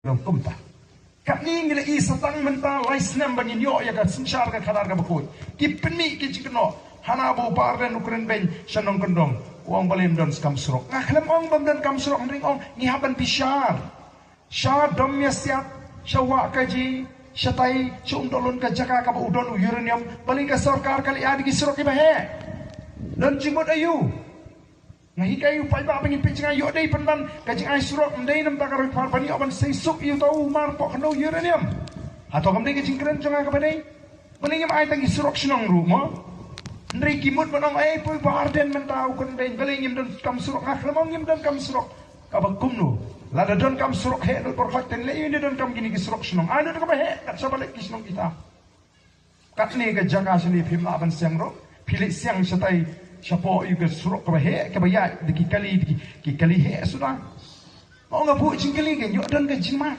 kumta kami ngila isa tang mental laisnem bangin yo ya ka sinchar ka khadar ka bakoi ki peni ki jikno hana bo parden ukren ben shanong kondong wong balem don skam surok ngakhlem ong bam don kam surok ring ong ni haban bishar sha dom yasiat shawa kaji shatai chum dolon ka jaka ka udon uranium bali ka sarkar kali adi ki surok ki bahe don jimot ayu ngahi kayu pai ba bangin pe jinga yo dei pandan ka jinga surok ndei nam takar par bani aban sei suk yu tau mar po khno uranium atau kam dei ka jingkren jonga ka bani bani ngam ai tangi surok shnong ru mo ndrei kimut banong ai pui barden mentau kun ben bali ngim don kam surok akhlamong ngim don kam surok ka bagkum nu lada don kam surok he do perfecten le ini don kam gini ki surok shnong anu ka ba he kat sabale ki shnong kita kat ne ka jaga sini phim aban siang ro phili siang satai siapa juga suruk kebahe kebayat di kali he sudah mau ngapu jingkali kan yo dan ke jingma